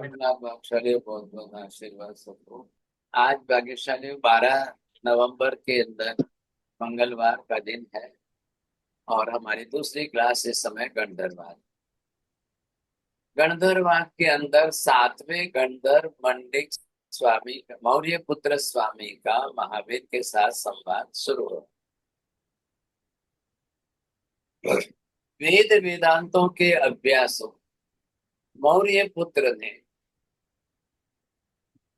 नाथ भाग्यशाली बहुत बहुत आशीर्वाद सबको। आज भाग्यशाली 12 नवंबर के अंदर मंगलवार का दिन है और हमारी दूसरी क्लास इस समय गणधर्वाद। गणधर्वाद के अंदर सातवें गणधर मंडित स्वामी मौर्य पुत्र स्वामी का महावीर के साथ संवाद शुरू हो। वेद वेदांतों के अभ्यासों मौर्य पुत्र ने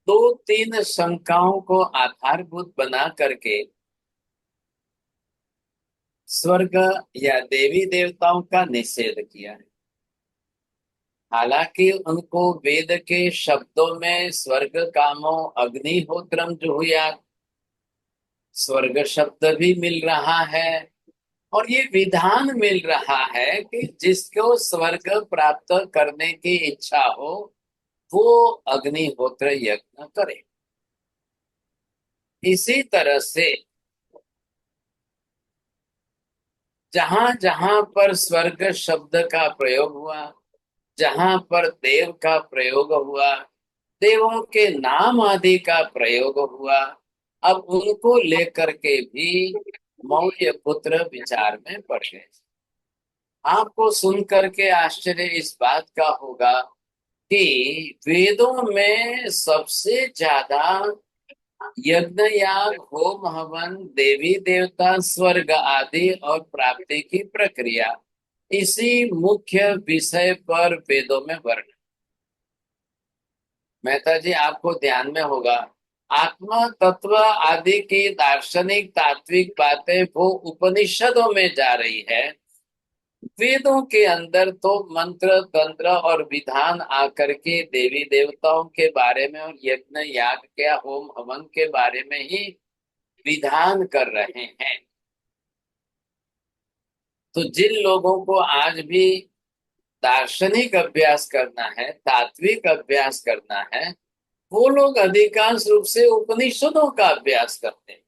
दो तीन शंकाओं को आधारभूत बना करके स्वर्ग या देवी देवताओं का निषेध किया है। हालांकि उनको वेद के शब्दों में स्वर्ग कामो अग्निहोत्रम जुहुयात स्वर्ग शब्द भी मिल रहा है और ये विधान मिल रहा है कि जिसको स्वर्ग प्राप्त करने की इच्छा हो वो अग्निहोत्र यज्ञ करे। इसी तरह से जहां जहां पर स्वर्ग शब्द का प्रयोग हुआ, जहां पर देव का प्रयोग हुआ, देवों के नाम आदि का प्रयोग हुआ, अब उनको लेकर के भी मौर्य पुत्र विचार में पड़ गए। आपको सुन करके आश्चर्य इस बात का होगा कि वेदों में सबसे ज्यादा यज्ञ याग होम हवन देवी देवता स्वर्ग आदि और प्राप्ति की प्रक्रिया इसी मुख्य विषय पर वेदों में वर्णन। मेहता जी आपको ध्यान में होगा आत्मा तत्व आदि की दार्शनिक तात्विक बातें वो उपनिषदों में जा रही है। वेदों के अंदर तो मंत्र तंत्र और विधान आकर के देवी देवताओं के बारे में और यज्ञ याग के होम हवन के बारे में ही विधान कर रहे हैं। तो जिन लोगों को आज भी दार्शनिक अभ्यास करना है, तात्विक अभ्यास करना है, वो लोग अधिकांश रूप से उपनिषदों का अभ्यास करते हैं।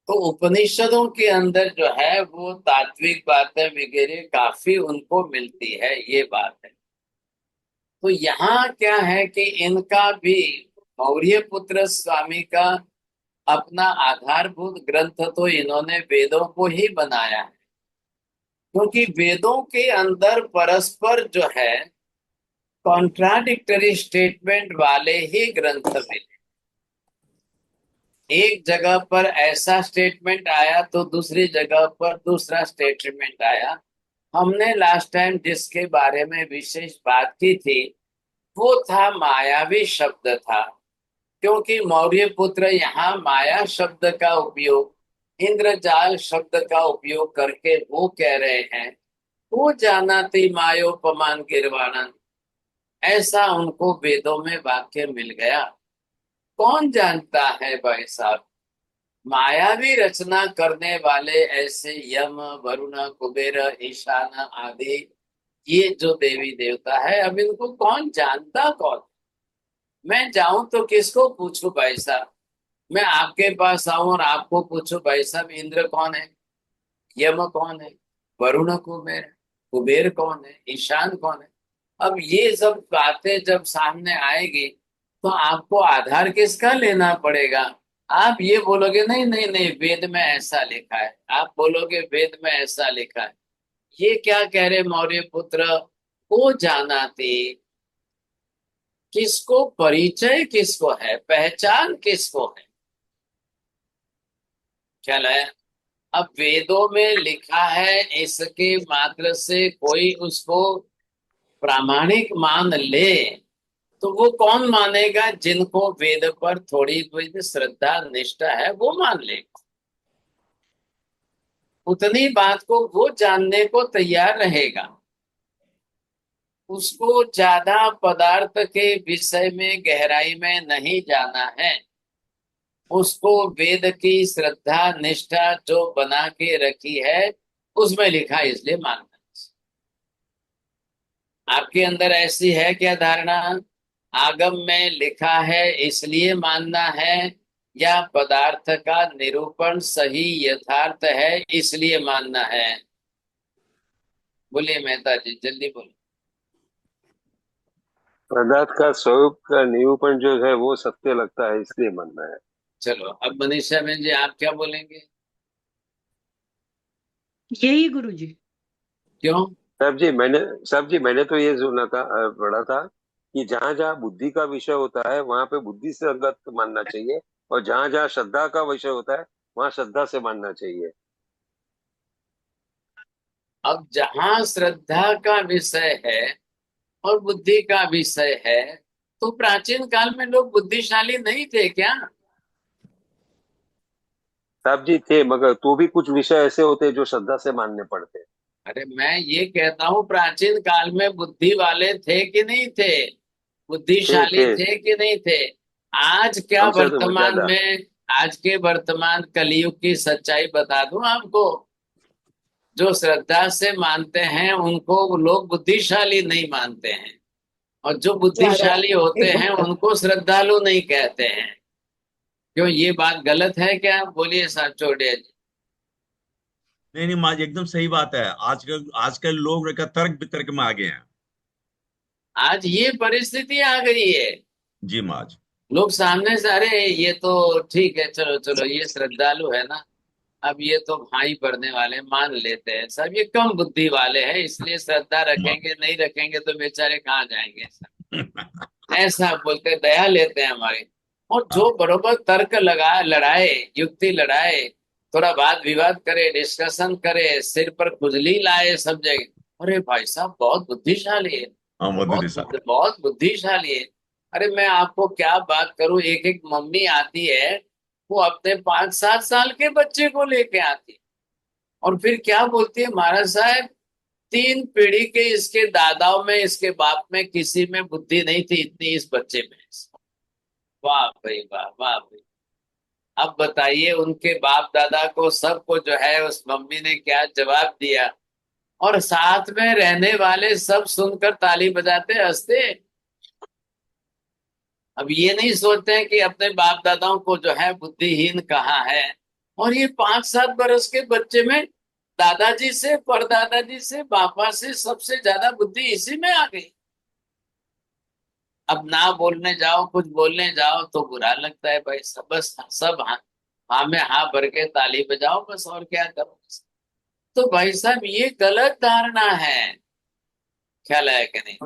तो उपनिषदों के अंदर जो है वो तात्विक बातें वगैरह काफी उनको मिलती है, ये बात है। तो यहाँ क्या है कि इनका भी मौर्य पुत्र स्वामी का अपना आधारभूत ग्रंथ तो इन्होंने वेदों को ही बनाया है, क्योंकि वेदों के अंदर परस्पर जो है कॉन्ट्राडिक्टरी स्टेटमेंट वाले ही ग्रंथ मिले। एक जगह पर ऐसा स्टेटमेंट आया तो दूसरी जगह पर दूसरा स्टेटमेंट आया। हमने लास्ट टाइम जिसके बारे में विशेष बात की थी वो था मायावी शब्द था, क्योंकि मौर्य पुत्र यहाँ माया शब्द का उपयोग इंद्रजाल शब्द का उपयोग करके वो कह रहे हैं वो जानाति मायोपमान गिरवाणन। ऐसा उनको वेदों में वाक्य मिल गया। कौन जानता है भाई साहब, मायावी रचना करने वाले ऐसे यम वरुण कुबेर ईशान आदि ये जो देवी देवता है, अब इनको कौन जानता कौन। मैं जाऊं तो किसको पूछूं भाई साहब। मैं आपके पास आऊं और आपको पूछूं भाई साहब इंद्र कौन है, यम कौन है, वरुण कुबेर कुबेर कौन है, ईशान कौन है। अब ये सब बातें जब सामने आएगी तो आपको आधार किसका लेना पड़ेगा। आप ये बोलोगे नहीं नहीं नहीं वेद में ऐसा लिखा है, आप बोलोगे वेद में ऐसा लिखा है। ये क्या कह रहे मौर्य पुत्र, को जाना थी किसको, परिचय किसको है, पहचान किसको है। ख्याल है। अब वेदों में लिखा है इसके मात्र से कोई उसको प्रामाणिक मान ले तो वो कौन मानेगा, जिनको वेद पर थोड़ी बहुत श्रद्धा निष्ठा है वो मान लेगा। उतनी बात को वो जानने को तैयार रहेगा। उसको ज्यादा पदार्थ के विषय में गहराई में नहीं जाना है। उसको वेद की श्रद्धा निष्ठा जो बना के रखी है उसमें लिखा इसलिए मानना। आपके अंदर ऐसी है क्या धारणा, आगम में लिखा है इसलिए मानना है, या पदार्थ का निरूपण सही यथार्थ है इसलिए मानना है। बोलिए मेहता जी जल्दी बोलो। पदार्थ का स्वरूप का निरूपण जो है वो सत्य लगता है, इसलिए मानना है। चलो अब मनीषा बहन जी आप क्या बोलेंगे? यही गुरु जी। क्यों? साहब जी मैंने तो ये सुना था, पढ़ा था कि जहां जहां बुद्धि का विषय होता है वहां पे बुद्धि से संगत मानना चाहिए, और जहां जहां श्रद्धा का विषय होता है वहां श्रद्धा से मानना चाहिए। अब जहां श्रद्धा का विषय है और बुद्धि का विषय है, तो प्राचीन काल में लोग बुद्धिशाली नहीं थे क्या? साहब जी थे, मगर तो भी कुछ विषय ऐसे होते हैं जो श्रद्धा से मानने पड़ते हैं। अरे मैं ये कहता हूँ प्राचीन काल में बुद्धि वाले थे कि नहीं थे, थे बुद्धिशाली थे। थे कि नहीं थे? आज क्या हमसे तो वर्तमान ज्यादा। में, आज के वर्तमान कलयुग की सच्चाई बता दूं आपको, जो श्रद्धा से मानते हैं उनको लोग बुद्धिशाली नहीं मानते हैं, और जो ज्यादा बुद्धिशाली होते हैं एकदम। उनको श्रद्धालु नहीं कहते हैं। क्यों, ये बात गलत है क्या? बोलिए साहब चौड़िया जी। नहीं नहीं माज, एकदम सही बात है। आजकल लोग का तर्क वितर्क में आ गए हैं। आज ये परिस्थिति आ गई है, जी माज। लोग सामने से, अरे ये तो ठीक है, चलो चलो ये श्रद्धालु है ना, अब ये तो भाई पढ़ने वाले मान लेते हैं सब, ये कम बुद्धि वाले हैं इसलिए श्रद्धा मा- रखेंगे, नहीं रखेंगे तो बेचारे कहाँ जाएंगे सब, ऐसा बोलते दया लेते हैं हमारी। और जो हाँ, बरोबर तर्क लगा लड़ाए, युक्ति लड़ाए, थोड़ा वाद विवाद करे, डिस्कशन करे, सिर पर खुजली लाए सब जगह, अरे भाई साहब बहुत बुद्धिशाली है, हाँ, मधुर बहुत साहब। बहुत बुद्धिशाली है। अरे मैं आपको क्या बात करूं, एक एक मम्मी आती है, वो अपने 5-7 साल के बच्चे को लेके आती है, और फिर क्या बोलती है, महाराज साहब 3 पीढ़ी के इसके दादाओं में, इसके बाप में किसी में बुद्धि नहीं थी इतनी इस बच्चे में। वाह भाई वाह, वाह भाई। अब बताइए उनके बाप दादा को सबको जो है उस मम्मी ने क्या जवाब दिया, और साथ में रहने वाले सब सुनकर ताली बजाते हंसते। अब ये नहीं सोचते हैं कि अपने बाप दादाओं को जो है बुद्धिहीन कहा है, और ये 5-7 बरस के बच्चे में दादाजी से, परदादाजी से, पापा से सबसे ज्यादा बुद्धि इसी में आ गई। अब ना बोलने जाओ, कुछ बोलने जाओ तो बुरा लगता है भाई, सब बस सब हाँ, हाँ में हाँ भर के ताली बजाओ बस, और क्या करो। तो भाई साहब ये गलत धारणा है, ख्याल है कि नहीं?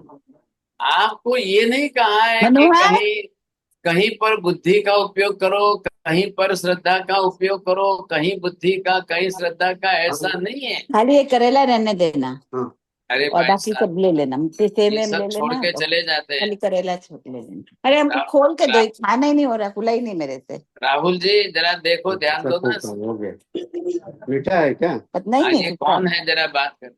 आपको ये नहीं कहा है कि मनोहर, कहीं कहीं पर बुद्धि का उपयोग करो, कहीं पर श्रद्धा का उपयोग करो, कहीं बुद्धि का कहीं श्रद्धा का, ऐसा नहीं है। खाली एक करेला रहने देना। हाँ। अरे और भाई बाकी साहब सब ले लेना, सेम ये एम सब ले छोड़ लेना के तो चले जाते हैं। खाली करेला छोड़ ले लेना। अरे हमको रा, खोल के रा, दो, खाना ही नहीं हो रहा, खुला ही नहीं मेरे से। राहुल जी जरा देखो, ध्यान सब दो ना। फूका हो गया। मीठा है क्या? नहीं हाँ नहीं, ये फीका कौन है। है जरा बात कर।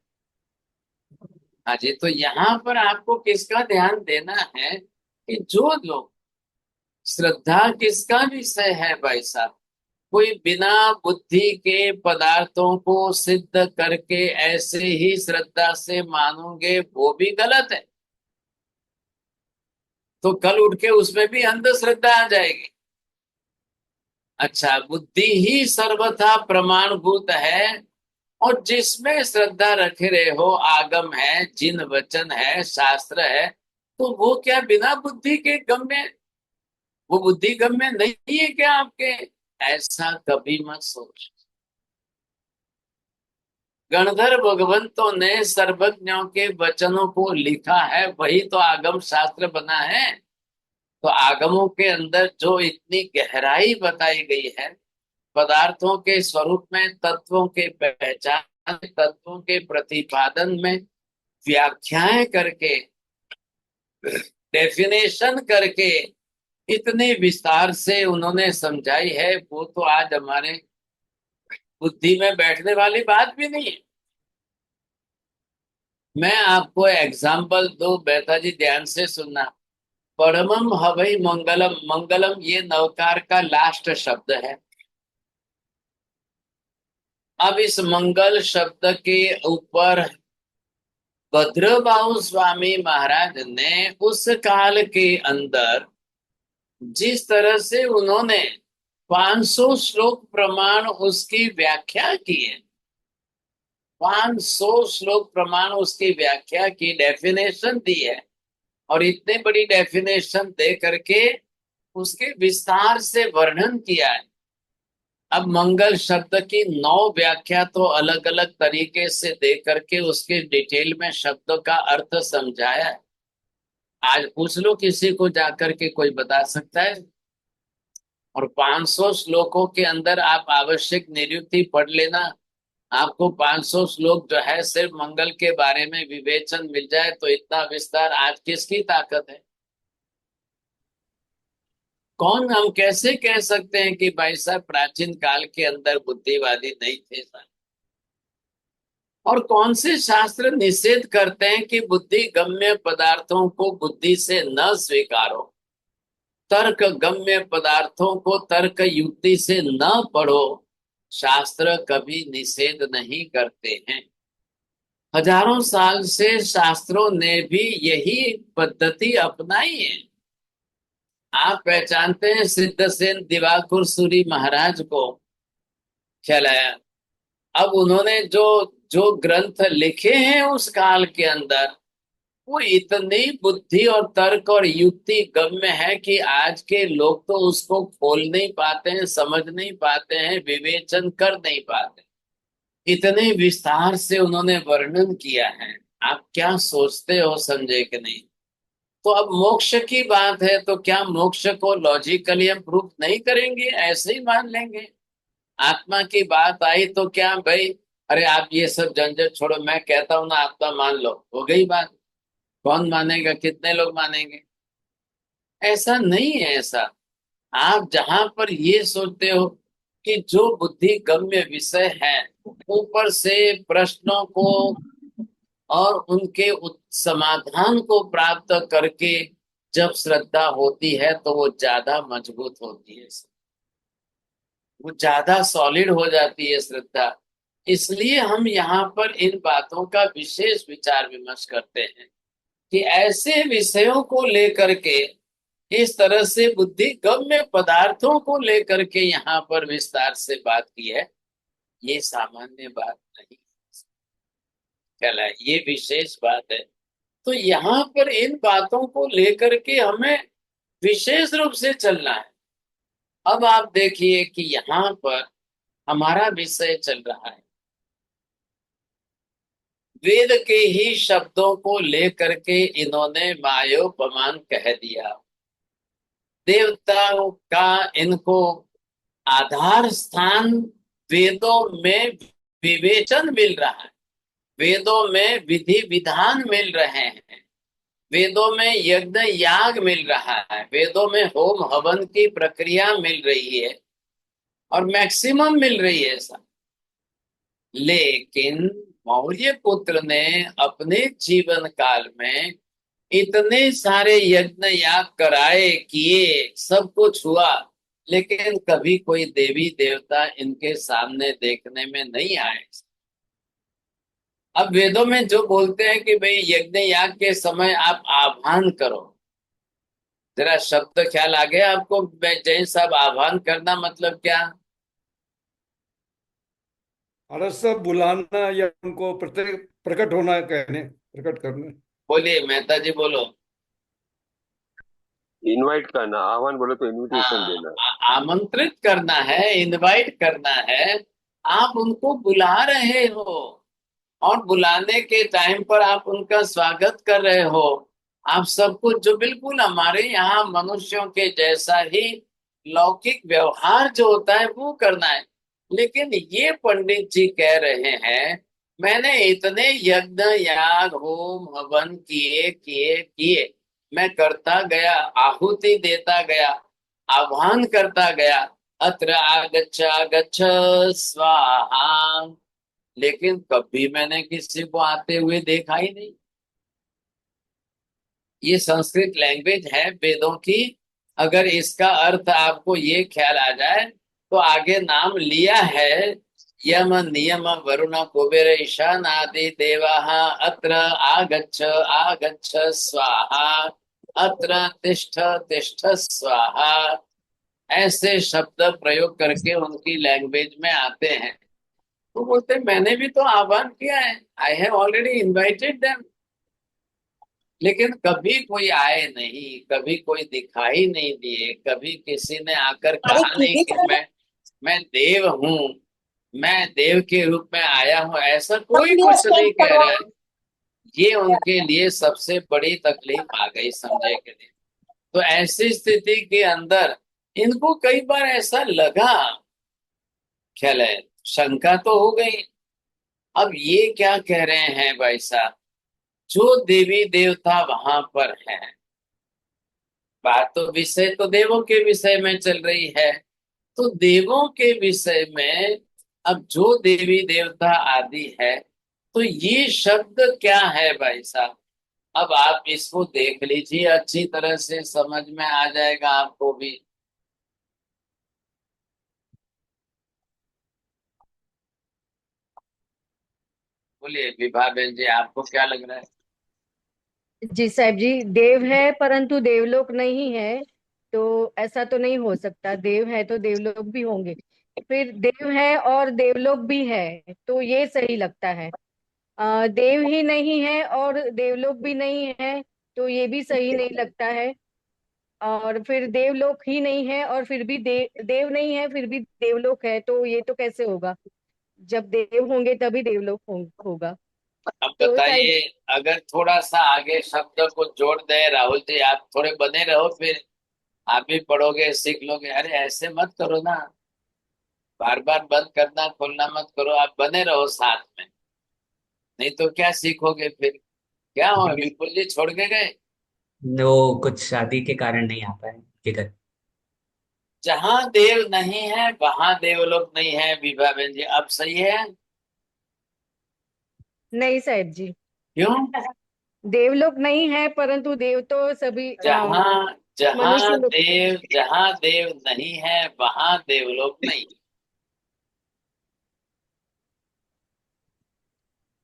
हाँ जी, तो यहाँ पर आपको किसका ध्यान देना है कि जो लोग, श्रद्धा किसका विषय है भाई साहब, कोई बिना बुद्धि के पदार्थों को सिद्ध करके ऐसे ही श्रद्धा से मानोगे वो भी गलत है, तो कल उठ के उसमें भी अंधश्रद्धा आ जाएगी। अच्छा, बुद्धि ही सर्वथा प्रमाणभूत है, और जिसमें श्रद्धा रखे रहे हो, आगम है, जिन वचन है, शास्त्र है, तो वो क्या बिना बुद्धि के गम्य, वो बुद्धि गम्य नहीं है क्या आपके? ऐसा कभी मत सोच। गणधर भगवंतों ने सर्वज्ञों के वचनों को लिखा है, वही तो आगम शास्त्र बना है। तो आगमों के अंदर जो इतनी गहराई बताई गई है, पदार्थों के स्वरूप में, तत्वों के पहचान, तत्वों के प्रतिपादन में, व्याख्याएं करके, डेफिनेशन करके, इतने विस्तार से उन्होंने समझाई है, वो तो आज हमारे बुद्धि में बैठने वाली बात भी नहीं है। मैं आपको एग्जाम्पल दो, बेटा जी ध्यान से सुनना। परमम हवै मंगलम, मंगलम ये नवकार का लास्ट शब्द है। अब इस मंगल शब्द के ऊपर भद्रबाहु स्वामी महाराज ने उस काल के अंदर जिस तरह से उन्होंने 500 श्लोक प्रमाण उसकी व्याख्या की है, 500 श्लोक प्रमाण उसकी व्याख्या की, डेफिनेशन दी है, और इतनी बड़ी डेफिनेशन दे करके उसके विस्तार से वर्णन किया है। अब मंगल शब्द की 9 व्याख्या तो अलग अलग तरीके से दे करके उसके डिटेल में शब्द का अर्थ समझाया है। आज पूछ लो किसी को जाकर के, कोई बता सकता है? और 500 श्लोकों के अंदर आप आवश्यक निरुक्ति पढ़ लेना, आपको 500 श्लोक जो है सिर्फ मंगल के बारे में विवेचन मिल जाए, तो इतना विस्तार आज किसकी ताकत है? कौन, हम कैसे कह सकते हैं कि भाई साहब प्राचीन काल के अंदर बुद्धिवादी नहीं थे साहब? और कौन से शास्त्र निषेध करते हैं कि बुद्धि गम्य पदार्थों को बुद्धि से न स्वीकारो, तर्क गम्य पदार्थों को तर्क युक्ति से न पढ़ो? शास्त्र कभी निषेध नहीं करते हैं। हजारों साल से शास्त्रों ने भी यही पद्धति अपनाई है। आप पहचानते हैं सिद्धसेन दिवाकर सूरी महाराज को, ख्याल आया? अब उन्होंने जो जो ग्रंथ लिखे हैं उस काल के अंदर, वो इतनी बुद्धि और तर्क और युक्ति गम्य है कि आज के लोग तो उसको खोल नहीं पाते हैं, समझ नहीं पाते हैं, विवेचन कर नहीं पाते। इतने विस्तार से उन्होंने वर्णन किया है। आप क्या सोचते हो, समझे कि नहीं? तो अब मोक्ष की बात है तो क्या मोक्ष को लॉजिकली हम प्रूफ नहीं करेंगे, ऐसे ही मान लेंगे? आत्मा की बात आई तो क्या भाई, अरे आप ये सब झंझट छोड़ो, मैं कहता हूं ना आत्मा मान लो, हो गई बात। कौन मानेगा, कितने लोग मानेंगे? ऐसा नहीं है। ऐसा आप जहां पर ये सोचते हो कि जो बुद्धि गम्य विषय है, ऊपर से प्रश्नों को और उनके समाधान को प्राप्त करके जब श्रद्धा होती है तो वो ज्यादा मजबूत होती है, वो ज्यादा सॉलिड हो जाती है श्रद्धा। इसलिए हम यहाँ पर इन बातों का विशेष विचार विमर्श करते हैं कि ऐसे विषयों को लेकर के, इस तरह से बुद्धि गम्य पदार्थों को लेकर के यहाँ पर विस्तार से बात की है, ये सामान्य बात नहीं कहला, ये विशेष बात है। तो यहाँ पर इन बातों को लेकर के हमें विशेष रूप से चलना है। अब आप देखिए कि यहाँ पर हमारा विषय चल रहा है, वेद के ही शब्दों को लेकर के इन्होंने मायोपमान कह दिया। देवताओं का इनको आधार स्थान वेदों में विवेचन मिल रहा है, वेदों में विधि विधान मिल रहे हैं, वेदों में यज्ञ याग मिल रहा है, वेदों में होम हवन की प्रक्रिया मिल रही है और मैक्सिमम मिल रही है ऐसा। लेकिन मौर्य पुत्र ने अपने जीवन काल में इतने सारे यज्ञ याग कराए, किए, सब कुछ हुआ, लेकिन कभी कोई देवी देवता इनके सामने देखने में नहीं आए। अब वेदों में जो बोलते हैं कि भाई यज्ञ याग के समय आप आह्वान करो, जरा शब्द ख्याल आ गया आपको? जैन साहब, आह्वान करना मतलब क्या? अरे सब बुलाना या उनको प्रकट होना, कहने प्रकट करना। बोलिए मेहता जी, बोलो। इनवाइट करना, आह्वान बोले तो इनविटेशन हाँ, देना। आमंत्रित करना है, इनवाइट करना है। आप उनको बुला रहे हो और बुलाने के टाइम पर आप उनका स्वागत कर रहे हो। आप सब कुछ जो बिल्कुल हमारे यहाँ मनुष्यों के जैसा ही लौकिक व्यवहार जो होता है वो करना है। लेकिन ये पंडित जी कह रहे हैं मैंने इतने यज्ञ याग होम हवन किए किए किए, मैं करता गया, आहुति देता गया, आह्वान करता गया, अत्र आगच्छ आगच्छ स्वाहा, लेकिन कभी मैंने किसी को आते हुए देखा ही नहीं। ये संस्कृत लैंग्वेज है वेदों की। अगर इसका अर्थ आपको ये ख्याल आ जाए तो आगे नाम लिया है, यम नियम वरुण कुबेर ईशान आदि देवा अत्र आगच्छ आगच्छ स्वाहा, अत्र तिष्ठ तिष्ठ स्वाहा, ऐसे शब्द प्रयोग करके उनकी लैंग्वेज में आते हैं। तो बोलते मैंने भी तो आह्वान किया है, I have already invited them. लेकिन कभी कोई आए नहीं, कभी कोई दिखाई नहीं दिए, कभी किसी ने आकर कहा नहीं कि मैं देव हूँ, मैं देव के रूप में आया हूँ, ऐसा कोई कुछ नहीं कह रहा है। ये उनके लिए सबसे बड़ी तकलीफ आ गई समझे के लिए। तो ऐसी स्थिति के अंदर इनको कई बार ऐसा लगा, ख्याल है, शंका तो हो गई। अब ये क्या कह रहे हैं भाई साहब, जो देवी देवता वहां पर है, बात तो विषय तो देवों के विषय में चल रही है, तो देवों के विषय में अब जो देवी देवता आदि है, तो ये शब्द क्या है भाई साहब। अब आप इसको देख लीजिए, अच्छी तरह से समझ में आ जाएगा आपको भी। बोलिए विभा बहन जी, आपको क्या लग रहा है? जी साहब जी, देव है परंतु देवलोक नहीं है, तो ऐसा तो नहीं हो सकता। देव है तो देवलोक भी होंगे, फिर देव है और देवलोक भी है, तो ये सही लगता है। देव ही नहीं है और देवलोक भी नहीं है, तो ये भी सही नहीं लगता है। और फिर देवलोक ही नहीं है और फिर भी देव नहीं है फिर भी देवलोक है, तो ये तो कैसे होगा? जब देव होंगे तभी देवलोक होगा। अब तो शायद बताइए, अगर थोड़ा सा आगे शब्द को जोड़ दे, राहुल जी आप थोड़े बने रहो, फिर आप भी पढ़ोगे सीख लोगे। अरे ऐसे मत करो ना, बार बार बंद करना खोलना मत करो, आप बने रहो साथ में, नहीं तो क्या सीखोगे फिर। क्या हो विपुल जी, छोड़ के गए? वो कुछ शादी के कारण नहीं आ पाए के घर। जहां देव नहीं है वहां देवलोक नहीं है, विभा बहन जी अब सही है? नहीं साहब जी, क्यों? देवलोक नहीं है परंतु देव तो सभी जहां मनुष्य लोग। जहां देव नहीं है वहां देवलोक नहीं।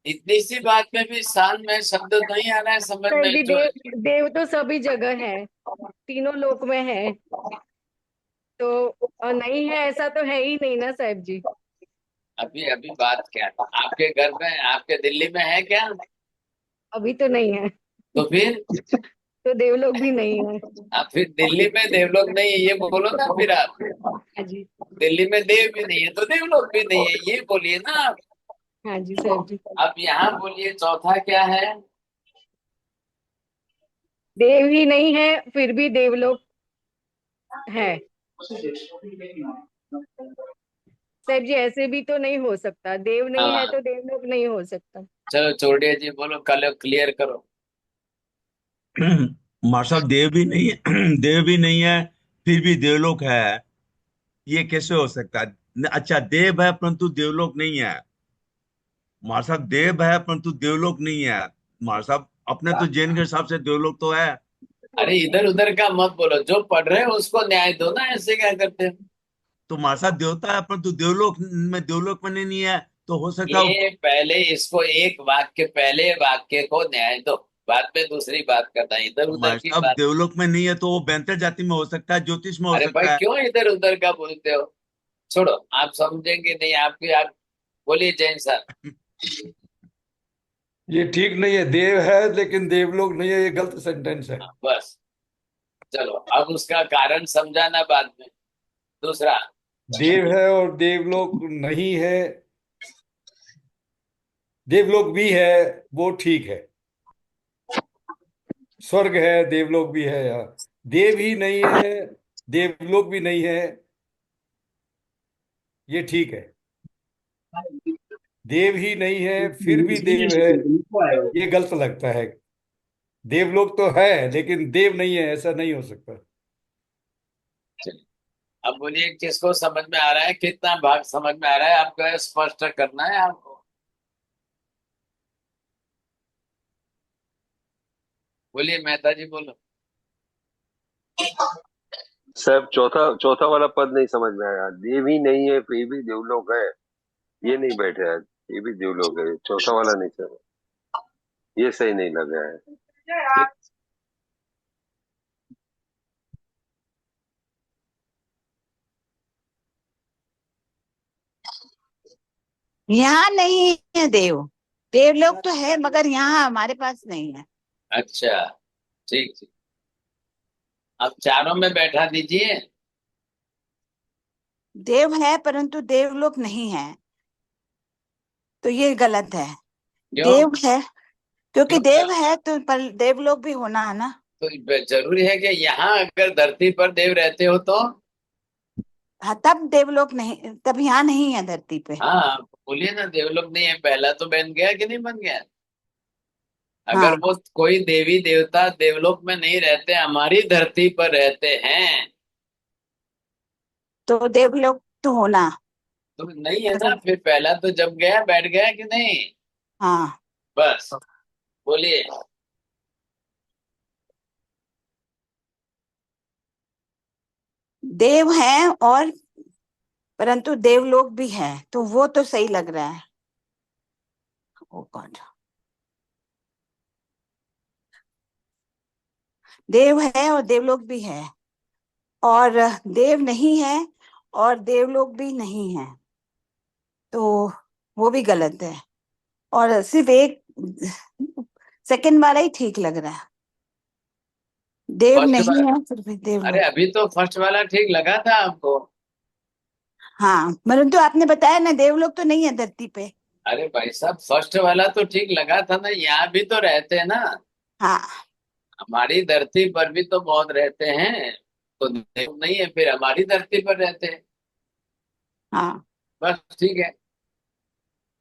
इतनी सी बात में भी शान में शब्द नहीं आ रहा है समझ साहब में जी, जो। देव तो सभी जगह है, तीनों लोक में है, तो नहीं है ऐसा तो है ही नहीं ना साहब जी। अभी अभी बात क्या है? आपके घर में, आपके दिल्ली में है क्या? अभी तो नहीं है, तो फिर तो देवलोक भी नहीं है। आप फिर दिल्ली में देवलोक नहीं है ये बोलो ना फिर आप। हाँ जी। दिल्ली में देव भी नहीं है तो देवलोक भी नहीं है, ये बोलिए ना आप। हाँ जी साहब जी। अब यहाँ बोलिए चौथा क्या है? देव ही नहीं है फिर भी देवलोक है। साहब जी ऐसे भी तो नहीं हो सकता, देव नहीं है हाँ, तो देवलोक नहीं हो सकता। चलो छोड़िए जी, बोलो कल क्लियर करो। मार साहब देव भी नहीं है देव भी नहीं है फिर भी देवलोक है, ये कैसे हो सकता है? अच्छा, देव है परंतु देवलोक नहीं है। मार साहब देव है परंतु देवलोक नहीं है। मार साहब अपने तो जैन के हिसाब से देवलोक तो है। अरे इधर उधर का मत बोलो, जो पढ़ रहे हो उसको न्याय दो ना, ऐसे क्या करते हो? तो मार साहब देवता है परंतु देवलोक में नहीं है, तो हो सकता है ये पहले इसको एक वाक्य, पहले वाक्य को न्याय दो, बाद में दूसरी बात करना, इधर उधर मार की साहब बात। देवलोक में नहीं है तो वो बैंतर जाति में हो सकता है, ज्योतिष में हो अरे भाई सकता है। क्यों इधर उधर का बोलते हो? छोड़ो, आप समझेंगे नहीं आपके, आप बोलिए जैन साहब। ये ठीक नहीं है, देव है लेकिन देवलोक नहीं है, ये गलत सेंटेंस है। हाँ, बस चलो, अब उसका कारण समझाना बाद में। दूसरा, देव है और देवलोक नहीं है, देवलोक भी है, वो ठीक है। स्वर्ग है, देवलोक भी है यहाँ। देव ही नहीं है, देवलोक भी नहीं है, ये ठीक है। देव ही नहीं है फिर भी देव है, ये गलत लगता है। देवलोक तो है लेकिन देव नहीं है, ऐसा नहीं हो सकता। चलिए अब बोलिए किसको समझ में आ रहा है, कितना भाग समझ में आ रहा है आपको, स्पष्ट करना है आपको। बोलिए मेहता जी, बोलो। सब चौथा चौथा वाला पद नहीं समझ में आया। देव ही नहीं है फिर भी देवलोक है, ये नहीं बैठे आज। ये भी देवलोक है, चौथा वाला नहीं समझ, ये सही नहीं लग रहा है। यहाँ नहीं है देव, देवलोक तो है मगर यहाँ हमारे पास नहीं है। अच्छा, ठीक ठीक। अब चारों में बैठा दीजिए। देव है परंतु देवलोक नहीं है, तो ये गलत है। क्यों? देव है क्योंकि क्यों देव गलत? है तो पर देवलोक भी होना है ना। तो जरूरी है कि यहाँ अगर धरती पर देव रहते हो तो? हाँ, तब देवलोक नहीं, तब यहाँ नहीं है धरती पे। हाँ, बोलिए ना, देवलोक नहीं है, पहला तो बन गया कि नहीं बन गया? अगर हाँ, वो कोई देवी देवता देवलोक में नहीं रहते, हमारी धरती पर रहते हैं, तो देवलोक तो होना। तो नहीं है ना, फिर पहला तो जब गया बैठ गया कि नहीं? हाँ, बस, बोलिए। देव है और परंतु देवलोक भी है, तो वो तो सही लग रहा है। ओ गॉड, देव है और देवलोक भी है, और देव नहीं है और देवलोक भी नहीं है, तो वो भी गलत है। और सिर्फ एक सेकंड वाला ही ठीक लग रहा है। देव फर्स्ट नहीं है सिर्फ अरे देवलोक। अभी तो फर्स्ट वाला ठीक लगा था आपको। हाँ, परंतु आपने बताया ना देवलोक तो नहीं है धरती पे। अरे भाई साहब, फर्स्ट वाला तो ठीक लगा था ना, यहाँ भी तो रहते हैं ना। हाँ, हमारी धरती पर भी तो बहुत रहते हैं, तो देव नहीं है फिर हमारी धरती पर रहते हैं। हाँ, बस ठीक है।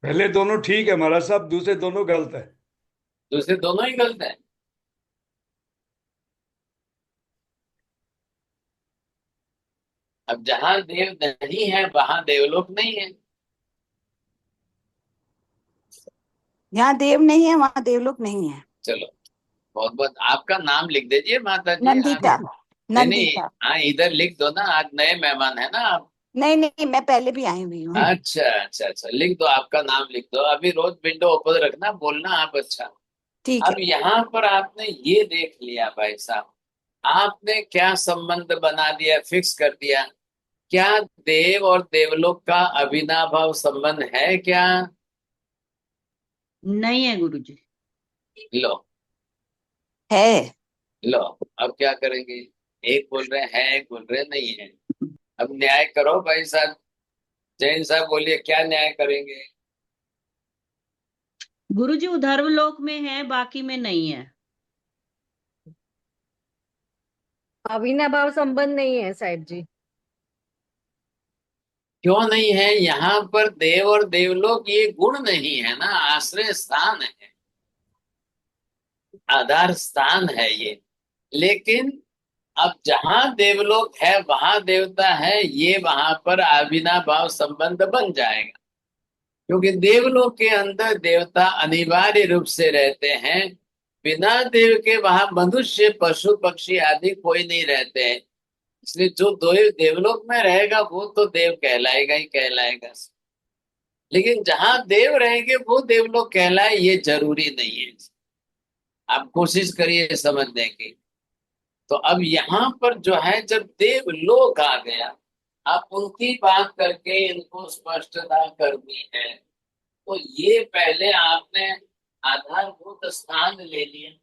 पहले दोनों ठीक है महाराज साहब, दूसरे दोनों गलत है। दूसरे दोनों ही गलत है। अब जहाँ देव नहीं है वहां देवलोक नहीं है। जहाँ देव नहीं है वहां देवलोक नहीं है। चलो, बहुत बहुत आपका नाम लिख दीजिए माता जी आप। नंदिता, नहीं नहीं, नंदिता। हाँ इधर लिख दो ना, आज नए मेहमान है ना आप। नहीं नहीं, मैं पहले भी आई हुई हूँ। अच्छा अच्छा अच्छा, लिख दो, आपका नाम लिख दो। अभी रोज विंडो ओपन रखना, बोलना आप अच्छा। ठीक अब है। यहाँ पर आपने ये देख लिया भाई साहब, आपने क्या संबंध बना दिया, फिक्स कर दिया। क्या देव और देवलोक का अविनाभाव संबंध है क्या? नहीं है गुरुजी। लो, है। लो, अब क्या करेंगे? एक बोल रहे हैं, एक बोल रहे नहीं है। अब न्याय करो भाई साहब। जैन साहब बोलिए, क्या न्याय करेंगे? गुरुजी उधर्वलोक में है, बाकी में नहीं है। अविनाभाव संबंध नहीं है साहिब जी। क्यों नहीं है? यहाँ पर देव और देवलोक ये गुण नहीं है ना, आश्रय स्थान है, आधार स्थान है ये। लेकिन अब जहां देवलोक है वहां देवता है, ये वहां पर अविनाभाव संबंध बन जाएगा। क्योंकि देवलोक के अंदर देवता अनिवार्य रूप से रहते हैं। बिना देव के वहां मनुष्य पशु पक्षी आदि कोई नहीं रहते हैं। इसलिए जो दो देवलोक में रहेगा वो तो देव कहलाएगा ही कहलाएगा। लेकिन जहां देव रहेंगे वो देवलोक कहलाए, ये जरूरी नहीं है। आप कोशिश करिए समझने की। तो अब यहाँ पर जो है, जब देवलोक आ गया, आप उनकी बात करके इनको स्पष्टता करनी है, तो ये पहले आपने आधारभूत स्थान ले लिया।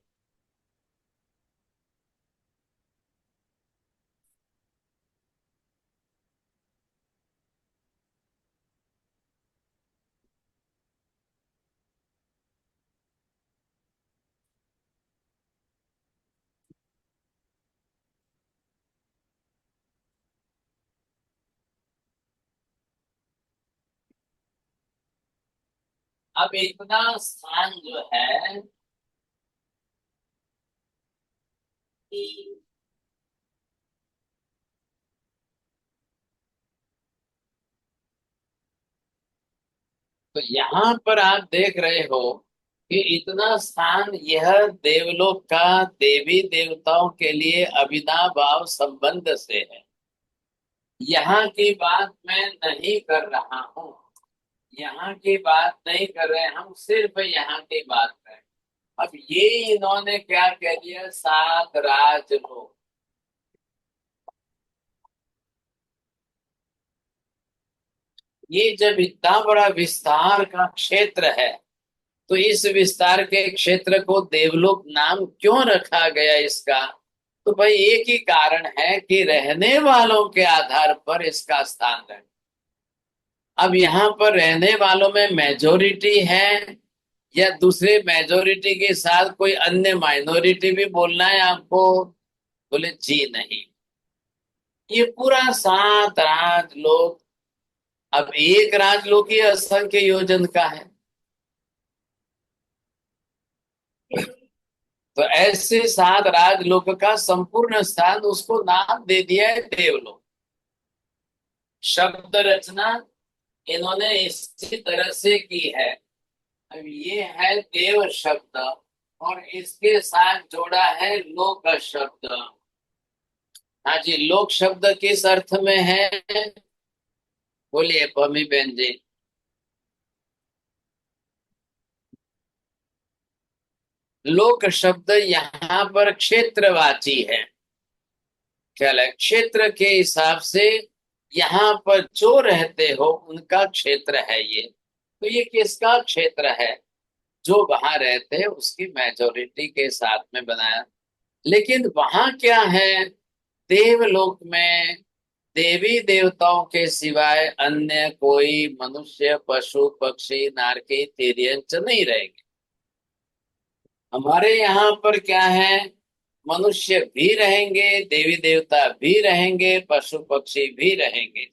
अब इतना स्थान जो है, तो यहाँ पर आप देख रहे हो कि इतना स्थान यह देवलोक का देवी देवताओं के लिए अविनाभाव संबंध से है। यहाँ की बात मैं नहीं कर रहा हूँ, यहाँ की बात नहीं कर रहे, हम सिर्फ यहाँ की बात कर रहे हैं। अब ये इन्होंने क्या कह दिया, सात राजलोक। ये जब इतना बड़ा विस्तार का क्षेत्र है, तो इस विस्तार के क्षेत्र को देवलोक नाम क्यों रखा गया इसका? तो भाई एक ही कारण है कि रहने वालों के आधार पर इसका स्थान है। अब यहाँ पर रहने वालों में मेजोरिटी है या दूसरे मेजोरिटी के साथ कोई अन्य माइनॉरिटी भी बोलना है आपको? बोले जी नहीं, ये पूरा 7 राजलोक। अब एक राजलोक ही असंख्य योजन का है, तो ऐसे 7 राजलोक का संपूर्ण स्थान उसको नाम दे दिया है देवलोक। शब्द रचना इन्होंने इसी तरह से की है। अब ये है देव शब्द और इसके साथ जोड़ा है लोक शब्द। हाँ जी, लोक शब्द किस अर्थ में है? बोलिए पमी बहन जी। लोक शब्द यहाँ पर क्षेत्रवाची है। ख्याल है, क्षेत्र के हिसाब से यहाँ पर जो रहते हो उनका क्षेत्र है ये। तो ये किसका क्षेत्र है? जो वहां रहते हैं उसकी मेजोरिटी के साथ में बनाया। लेकिन वहां क्या है? देवलोक में देवी देवताओं के सिवाय अन्य कोई मनुष्य, पशु, पक्षी, नारकी, तिर्यंच नहीं रहेंगे। हमारे यहाँ पर क्या है? मनुष्य भी रहेंगे, देवी देवता भी रहेंगे, पशु पक्षी भी रहेंगे।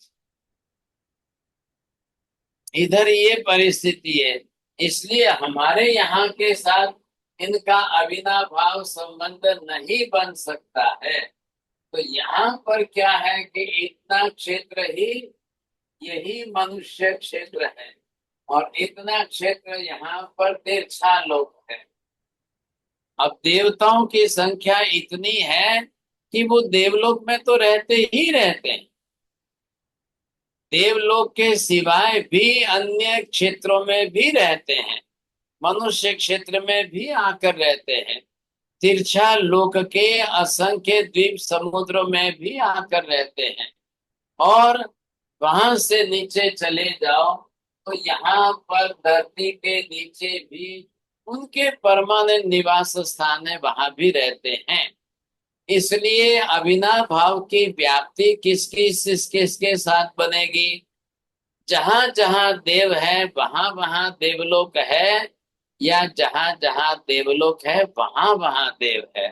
इधर ये परिस्थिति है, इसलिए हमारे यहाँ के साथ इनका अविनाभाव संबंध नहीं बन सकता है। तो यहाँ पर क्या है कि इतना क्षेत्र ही यही मनुष्य क्षेत्र है और इतना क्षेत्र यहाँ पर तिरछा लोक है। अब देवताओं की संख्या इतनी है कि वो देवलोक में तो रहते ही रहते हैं। देवलोक के सिवाय भी अन्य क्षेत्रों में भी रहते हैं, मनुष्य क्षेत्र में भी आकर रहते हैं, तिरछा लोक के असंख्य द्वीप समुद्रों में भी आकर रहते हैं। और वहां से नीचे चले जाओ तो यहाँ पर धरती के नीचे भी उनके परमानेंट निवास स्थान है, वहां भी रहते हैं। इसलिए अविनाभाव की व्याप्ति किसकी किसके साथ बनेगी? जहां जहां देव है वहां वहां देवलोक है, या जहां जहां देवलोक है वहां वहां देव है?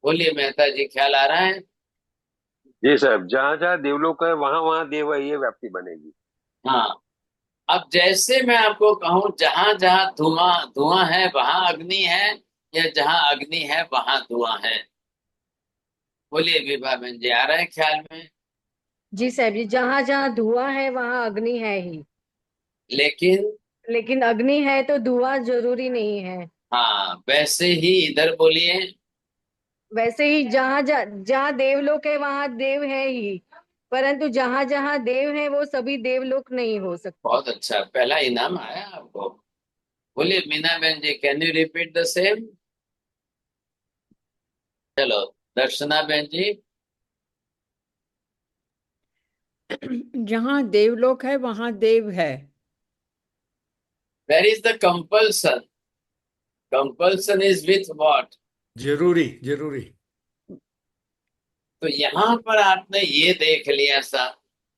बोलिए मेहता जी, ख्याल आ रहा है? जी साहब, जहाँ जहाँ देवलोक है वहां वहां देव है, ये व्याप्ति बनेगी। हाँ। अब जैसे मैं आपको कहूं जहां जहां धुआं धुआं है वहां अग्नि है, या जहां अग्नि है वहां धुआं है? बोलिए विभा बहन जी, आ रहा है ख्याल में? जी साहब जी, जहां जहां धुआं है वहां अग्नि है ही। लेकिन लेकिन अग्नि है तो धुआं जरूरी नहीं है। हाँ, वैसे ही इधर बोलिए। वैसे ही जहां जहां जहां देवलोक है वहां देव है ही, परंतु जहां जहां देव है वो सभी देवलोक नहीं हो सकते। बहुत अच्छा, पहला इनाम आया आपको। बोलिए मीना बहन ji, can you repeat the same? चलो दर्शना बहन जी। जहाँ देवलोक है वहां देव है। Where is the compulsion? Compulsion is with what? जरूरी जरूरी। तो यहाँ पर आपने ये देख लिया सा।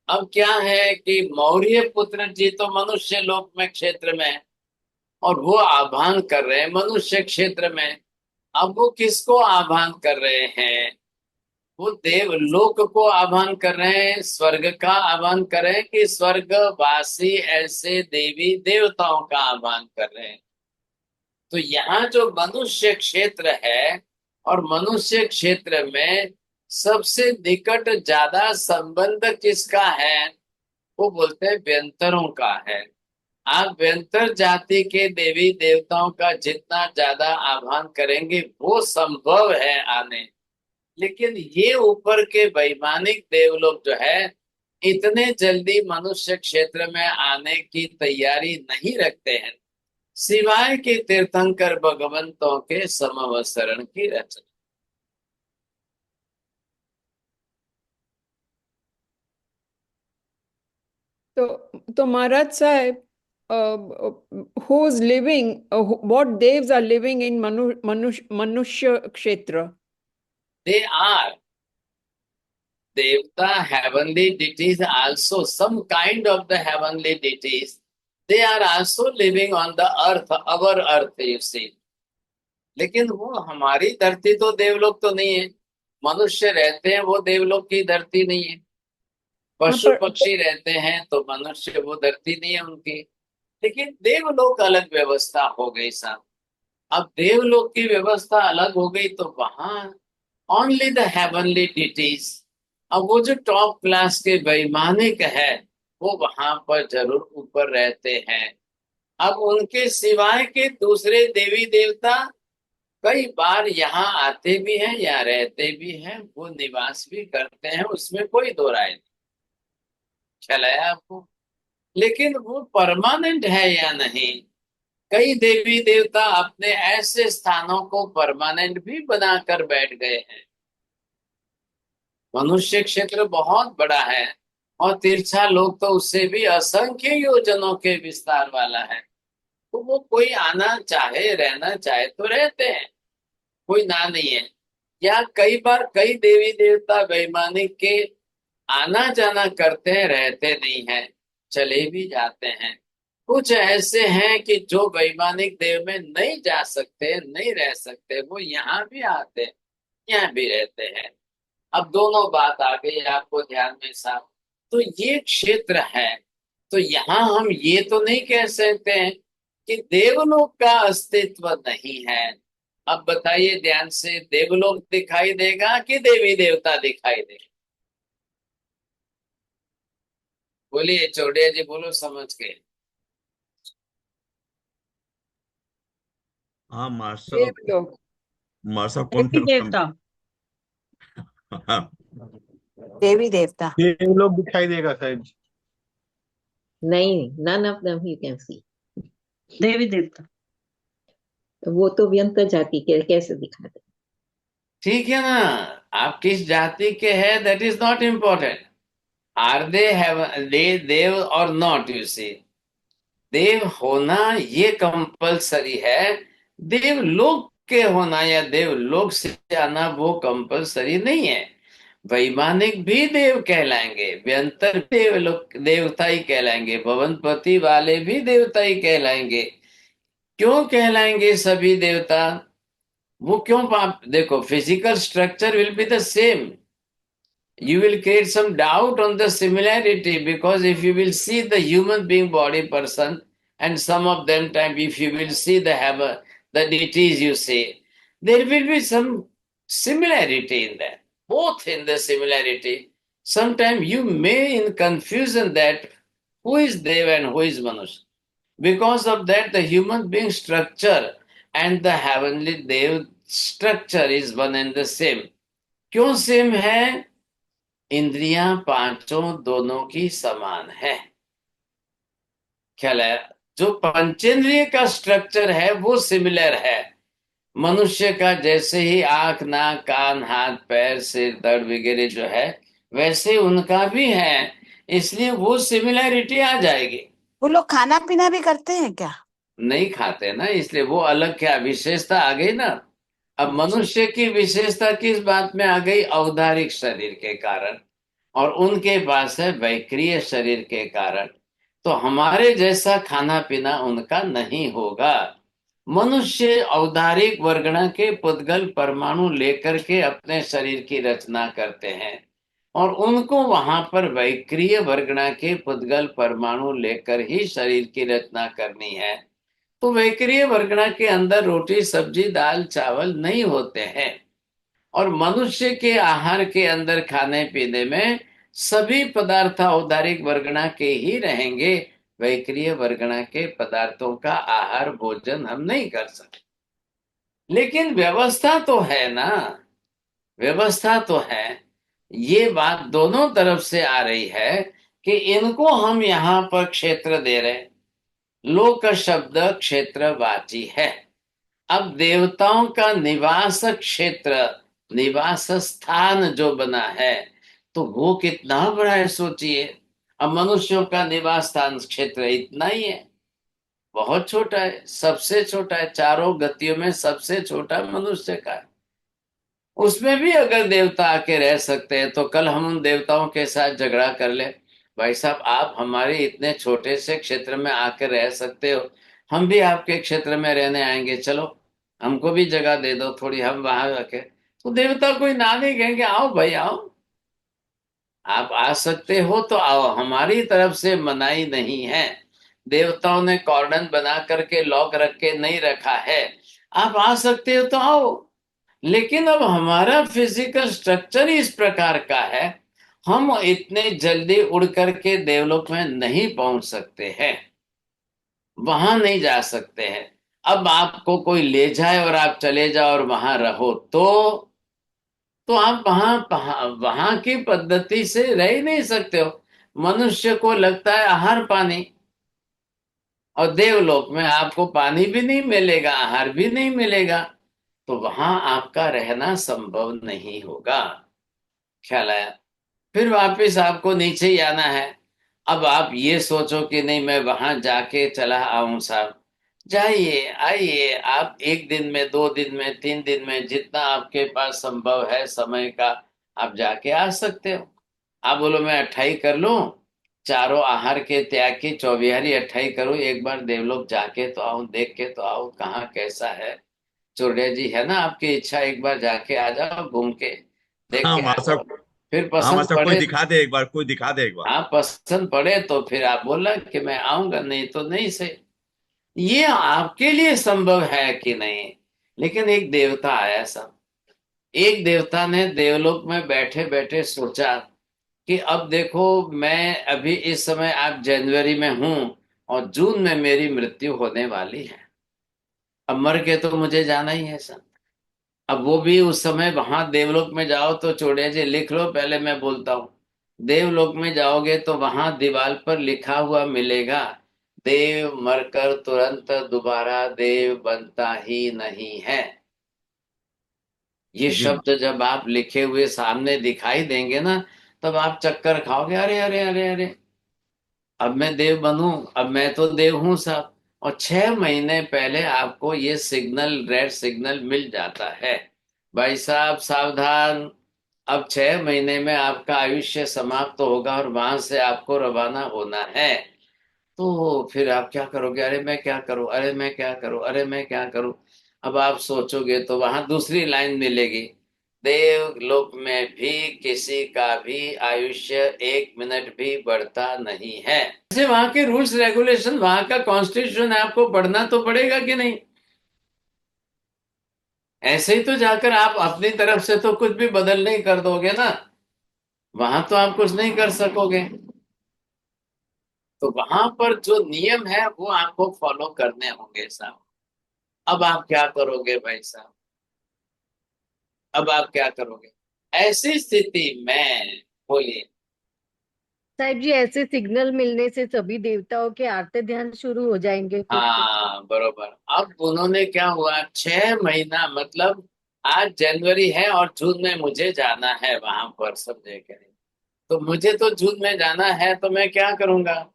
अब क्या है कि मौर्य पुत्र जी तो मनुष्य लोक में क्षेत्र में है, और वो आह्वान कर रहे हैं मनुष्य क्षेत्र में। अब वो किसको आह्वान कर रहे हैं? वो देवलोक को आह्वान कर रहे हैं, स्वर्ग का आह्वान कर रहे हैं, कि स्वर्गवासी ऐसे देवी देवताओं का आह्वान कर रहे हैं? तो यहाँ जो मनुष्य क्षेत्र है, और मनुष्य क्षेत्र में सबसे निकट ज्यादा संबंध किसका है? वो बोलते हैं व्यंतरों का है। आप व्यंतर जाति के देवी देवताओं का जितना ज्यादा आह्वान करेंगे वो संभव है आने। लेकिन ये ऊपर के वैमानिक देवलोग जो है इतने जल्दी मनुष्य क्षेत्र में आने की तैयारी नहीं रखते हैं, सिवाय के तीर्थंकर भगवंतों के समवसरण की रचना। तो महाराज साहब, who's living, what devs are living in Manushya Kshetra? They are Devta, heavenly deities also, some kind of the heavenly deities. They are also living on the earth, our earth, you see. लेकिन वो हमारी धरती तो देवलोक तो नहीं है। मनुष्य रहते हैं वो देवलोक की धरती नहीं है। पशु पक्षी रहते हैं तो मनुष्य वो धरती नहीं है उनकी। लेकिन देवलोक अलग व्यवस्था हो गई साहब। अब देवलोक की व्यवस्था अलग हो गई तो वहां ओनली द हेवनली डिटीज। अब वो जो टॉप क्लास के वैमानिक है वो वहां पर जरूर ऊपर रहते हैं। अब उनके सिवाय के दूसरे देवी देवता कई बार यहाँ आते भी हैं या रहते भी हैं, वो निवास भी करते हैं, उसमें कोई दो राय नहीं। ख्याल आया आपको? लेकिन वो परमानेंट है या नहीं? कई देवी देवता अपने ऐसे स्थानों को परमानेंट भी बनाकर बैठ गए हैं। मनुष्य क्षेत्र बहुत बड़ा है और तिरछा लोग तो उससे भी असंख्य योजनों के विस्तार वाला है। तो वो कोई आना चाहे रहना चाहे तो रहते हैं, कोई ना नहीं है। या कई बार कई देवी देवता वैमानिक के आना जाना करते हैं, रहते नहीं हैं, चले भी जाते हैं। कुछ ऐसे हैं कि जो वैमानिक देव में नहीं जा सकते, नहीं रह सकते, वो यहाँ भी आते हैं, यहाँ भी रहते हैं। अब दोनों बात आ गई आपको ध्यान में साहब। तो ये क्षेत्र है, तो यहाँ हम ये तो नहीं कह सकते हैं कि देवलोक का अस्तित्व नहीं है। अब बताइए ध्यान से, देवलोक दिखाई देगा कि देवी देवता दिखाई देगा? बोलिए चौड़िया जी, बोलो समझ के। हाँ मास्टर, देवलोक, मास्टर कौन देवी देवता। हाँ, देवी देवता। देवलोक दिखाई देगा शायद। नहीं, none of them you can see. देवी देवता तो वो तो व्यंतर जाति के कैसे दिखाते? ठीक है ना, आप किस जाति के हैं that is not important. Are they देव और नॉट, यू सी। देव होना ये कंपलसरी है, देवलोक के होना या देवलोक से आना वो कंपलसरी नहीं है। वैमानिक भी देव कहलाएंगे, व्यंतर भी देवलोक देवता ही कहलाएंगे, भवनपति वाले भी देवता ही कहलाएंगे। क्यों कहलाएंगे सभी देवता? वो क्यों? देखो, physical structure will be the same. You will create some doubt on the similarity, because if you will see the human being body person, and some of them time if you will see the deities you see, there will be some similarity in that, both in the similarity. Sometimes you may in confusion that who is Dev and who is Manush. Because of that, the human being structure and the heavenly Dev structure is one and the same. क्यों same है? इंद्रियां पांचों दोनों की समान है। ख्याल है? जो पंचेंद्रिय का स्ट्रक्चर है वो सिमिलर है। मनुष्य का जैसे ही आंख, नाक, कान, हाथ, पैर, सिर, धड़ वगैरह जो है, वैसे उनका भी है, इसलिए वो सिमिलैरिटी आ जाएगी। वो लोग खाना पीना भी करते हैं क्या? नहीं खाते ना, इसलिए वो अलग क्या विशेषता आ गई ना। अब मनुष्य की विशेषता किस बात में आ गई? औदारिक शरीर के कारण, और उनके पास है वैक्रिय शरीर के कारण। तो हमारे जैसा खाना पीना उनका नहीं होगा। मनुष्य औदारिक वर्गणा के पुद्गल परमाणु लेकर के अपने शरीर की रचना करते हैं, और उनको वहां पर वैक्रिय वर्गणा के पुद्गल परमाणु लेकर ही शरीर की रचना करनी है। तो वैक्रिय वर्गणा के अंदर रोटी, सब्जी, दाल, चावल नहीं होते हैं, और मनुष्य के आहार के अंदर खाने पीने में सभी पदार्थ औदारिक वर्गणा के ही रहेंगे। वैक्रिय वर्गणा के पदार्थों का आहार भोजन हम नहीं कर सकते। लेकिन व्यवस्था तो है ना, व्यवस्था तो है। ये बात दोनों तरफ से आ रही है कि इनको हम यहाँ पर क्षेत्र दे रहे हैं। लोक शब्द क्षेत्रवाची है। अब देवताओं का निवास क्षेत्र, निवास स्थान जो बना है, तो वो कितना बड़ा है सोचिए। अब मनुष्यों का निवास स्थान क्षेत्र इतना ही है, बहुत छोटा है, सबसे छोटा है, चारों गतियों में सबसे छोटा मनुष्य का है। उसमें भी अगर देवता आके रह सकते हैं तो कल हम उन देवताओं के साथ झगड़ा कर ले, भाई साहब आप हमारे इतने छोटे से क्षेत्र में आके रह सकते हो, हम भी आपके क्षेत्र में रहने आएंगे, चलो हमको भी जगह दे दो थोड़ी, हम वहां रखे। तो देवता कोई ना नहीं कहेंगे, आओ भाई आओ, आप आ सकते हो तो आओ, हमारी तरफ से मनाही नहीं है। देवताओं ने कॉर्डन बना करके लॉक रख के नहीं रखा है, आप आ सकते हो तो आओ। लेकिन अब हमारा फिजिकल स्ट्रक्चर ही इस प्रकार का है, हम इतने जल्दी उड़ करके देवलोक में नहीं पहुंच सकते हैं, वहां नहीं जा सकते हैं। अब आपको कोई ले जाए और आप चले जाओ और वहां रहो तो आप वहां वहां की पद्धति से रह ही नहीं सकते हो। मनुष्य को लगता है आहार पानी, और देवलोक में आपको पानी भी नहीं मिलेगा, आहार भी नहीं मिलेगा, तो वहां आपका रहना संभव नहीं होगा। ख्याल आया? फिर वापस आपको नीचे ही आना है। अब आप ये सोचो कि नहीं मैं वहां जाके चला आऊं साहब, जाइए आइए, आप एक दिन में, 2 दिन में, 3 दिन में, जितना आपके पास संभव है समय का, आप जाके आ सकते हो। आप बोलो मैं 28 कर लूं, चारों आहार के त्याग की 24 28 करूं, एक बार देवलोक जाके तो आऊं, देख के तो आऊं कहाँ कैसा है। चौड़िया जी है ना आपकी इच्छा, एक बार जाके आ जाओ, घूम के देख हाँ के आ मास्टर। जाओ, फिर हाँ पसंद मास्टर, कोई पड़े। दिखा दे एक बार, कोई दिखा दे एक बार। हाँ पसंद पड़े तो फिर आप बोला कि मैं आऊंगा, नहीं तो नहीं से। ये आपके लिए संभव है कि नहीं? लेकिन एक देवता आया सब, एक देवता ने देवलोक में बैठे बैठे सोचा कि अब देखो, मैं अभी इस समय आप जनवरी में हूं और जून में मेरी मृत्यु होने वाली है, अब मर के तो मुझे जाना ही है सब। अब वो भी उस समय वहां देवलोक में जाओ तो चौड़िया जी लिख लो, पहले मैं बोलता हूँ। देवलोक में जाओगे तो वहां दीवार पर लिखा हुआ मिलेगा, देव मरकर तुरंत दोबारा देव बनता ही नहीं है। ये जी। शब्द जब आप लिखे हुए सामने दिखाई देंगे ना, तब आप चक्कर खाओगे, अरे अरे अरे अरे, अब मैं देव बनूं, अब मैं तो देव हूं साहब। और 6 महीने पहले आपको ये सिग्नल, रेड सिग्नल मिल जाता है, भाई साहब सावधान, अब 6 महीने में आपका आयुष्य समाप्त होगा और वहां से आपको रवाना होना है। तो फिर आप क्या करोगे, अरे मैं क्या करूं, अरे मैं क्या करूं, अरे मैं क्या करूं। अब आप सोचोगे तो वहां दूसरी लाइन मिलेगी, देवलोक में भी किसी का भी आयुष्य 1 मिनट भी बढ़ता नहीं है। जैसे वहां के रूल्स रेगुलेशन, वहां का कॉन्स्टिट्यूशन है, आपको पढ़ना तो पड़ेगा कि नहीं? ऐसे ही तो जाकर आप अपनी तरफ से तो कुछ भी बदल नहीं कर दोगे ना, वहां तो आप कुछ नहीं कर सकोगे। तो वहां पर जो नियम है वो आपको फॉलो करने होंगे साहब। अब आप क्या करोगे भाई साहब, अब आप क्या करोगे ऐसी स्थिति में? बोलिए। साहिब जी, ऐसे सिग्नल मिलने से सभी देवताओं के आरती ध्यान शुरू हो जाएंगे फिर तो। हाँ बरोबर। अब उन्होंने क्या हुआ, 6 महीना मतलब आज जनवरी है और जून में मुझे जाना है वहां पर, समझे क्या? तो मुझे तो जून में जाना है, तो मैं क्या करूंगा,